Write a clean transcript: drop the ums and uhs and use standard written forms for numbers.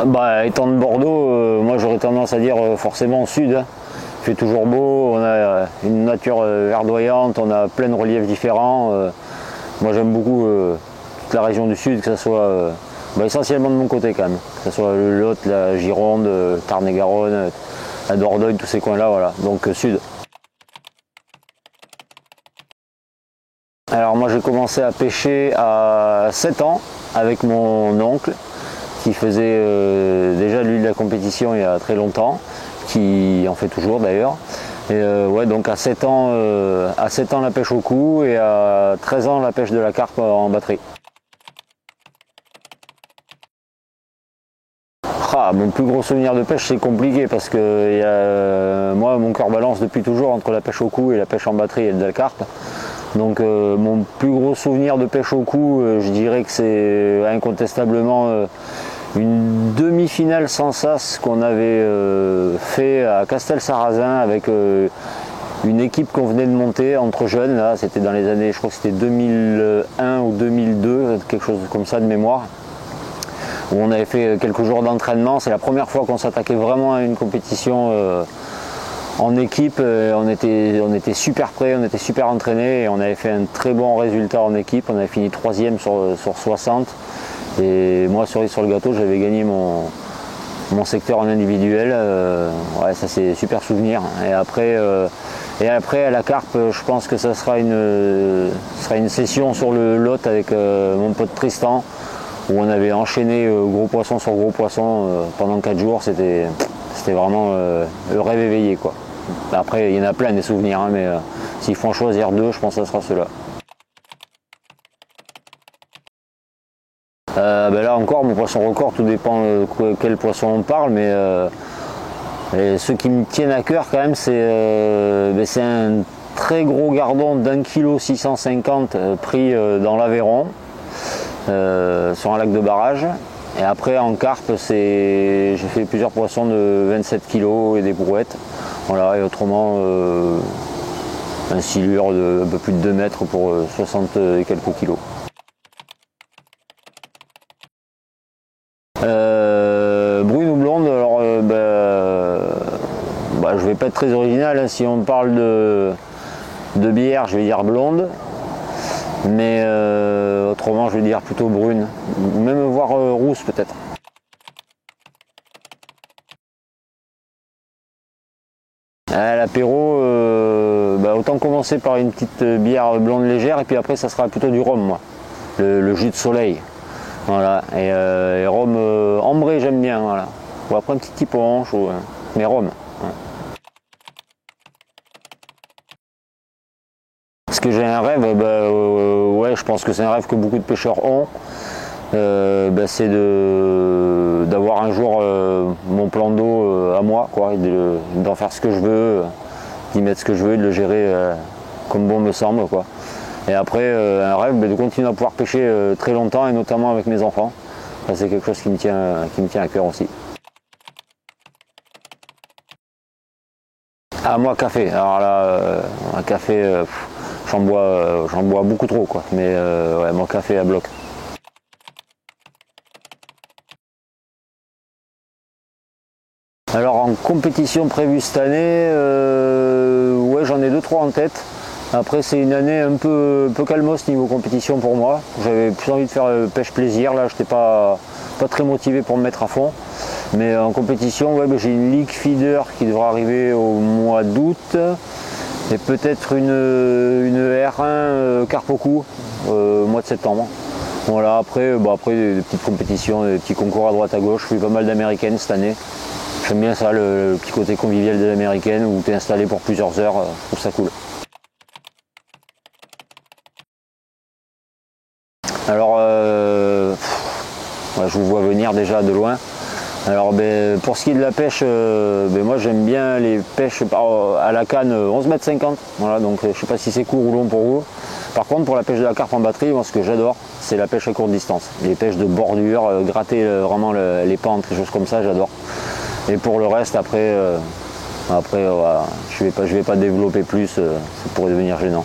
Bah, étant de Bordeaux, moi j'aurais tendance à dire forcément au sud, hein. Il fait toujours beau, on a une nature verdoyante, on a plein de reliefs différents. Moi j'aime beaucoup toute la région du sud, que ce soit essentiellement de mon côté quand même, que ce soit le Lot, la Gironde, Tarn-et-Garonne, la Dordogne, tous ces coins-là, voilà. Donc sud. Alors moi j'ai commencé à pêcher à 7 ans avec mon oncle qui faisait déjà lui de la compétition il y a très longtemps, qui en fait toujours d'ailleurs. Et ouais, donc à 7 ans la pêche au cou et à 13 ans la pêche de la carpe en batterie. Ah, mon plus gros souvenir de pêche c'est compliqué parce que moi mon cœur balance depuis toujours entre la pêche au cou et la pêche en batterie et de la carpe. Donc mon plus gros souvenir de pêche au cou, je dirais que c'est incontestablement une demi-finale sans sas qu'on avait fait à Castel-Sarrazin avec une équipe qu'on venait de monter entre jeunes. Là, c'était dans les années, je crois que c'était 2001 ou 2002, quelque chose comme ça de mémoire, où on avait fait quelques jours d'entraînement. C'est la première fois qu'on s'attaquait vraiment à une compétition en équipe. On était super prêts, on était super entraînés et on avait fait un très bon résultat en équipe. On avait fini 3e sur 60 et moi cerise sur le gâteau, j'avais gagné mon secteur en individuel. Ouais, ça c'est super souvenir. Et après à la carpe, je pense que ça sera une session sur le Lot avec mon pote Tristan, où on avait enchaîné gros poisson sur gros poisson pendant 4 jours. C'était vraiment le rêve éveillé, quoi. Après, il y en a plein des souvenirs, hein, mais s'il faut en choisir 2, je pense que ça sera ceux-là. Là encore, mon poisson record, tout dépend quel poisson on parle, mais ceux qui me tiennent à cœur quand même, c'est un très gros gardon d'1,650 kg pris dans l'Aveyron, sur un lac de barrage. Et après en carpe, j'ai fait plusieurs poissons de 27 kg et des brouettes. Voilà, et autrement un silure de un peu plus de 2 mètres pour 60 et quelques kilos. Brune ou blonde, alors je vais pas être très original, hein. Si on parle de bière, je vais dire blonde. Mais autrement, je vais dire plutôt brune, même voire rousse peut-être. À l'apéro, autant commencer par une petite bière blonde légère et puis après ça sera plutôt du rhum, moi. Le jus de soleil. Voilà. Et rhum ambré, j'aime bien. Voilà. Ou après un petit type orange, mais rhum. Ouais. Est-ce que j'ai un rêve? Ouais, je pense que c'est un rêve que beaucoup de pêcheurs ont. C'est d'avoir un jour mon plan d'eau à moi, quoi, et d'en faire ce que je veux, d'y mettre ce que je veux, et de le gérer comme bon me semble, quoi. Et après, un rêve de continuer à pouvoir pêcher très longtemps et notamment avec mes enfants. Ça, c'est quelque chose qui me tient à cœur aussi. Ah, moi, café. Alors là, un café, j'en bois beaucoup trop, quoi. Mais ouais, mon café à bloc. Alors en compétition prévue cette année, ouais, j'en ai 2-3 en tête. Après c'est une année un peu calmos niveau compétition pour moi. J'avais plus envie de faire pêche plaisir, là j'étais pas très motivé pour me mettre à fond. Mais en compétition, ouais, j'ai une League Feeder qui devra arriver au mois d'août. Et peut-être une R1 carpe au cou au mois de septembre. Voilà, après des petites compétitions, des petits concours à droite à gauche. Je fais pas mal d'américaines cette année. J'aime bien ça, le petit côté convivial de l'américaine où tu es installé pour plusieurs heures, je trouve ça cool. Alors, je vous vois venir déjà de loin. Alors pour ce qui est de la pêche, moi j'aime bien les pêches à la canne 11,50 m. Voilà, donc je ne sais pas si c'est court ou long pour vous. Par contre pour la pêche de la carpe en batterie, moi ce que j'adore, c'est la pêche à courte distance. Les pêches de bordure, gratter vraiment les pentes, des choses comme ça, j'adore. Et pour le reste, après, voilà, je vais pas développer plus, ça pourrait devenir gênant.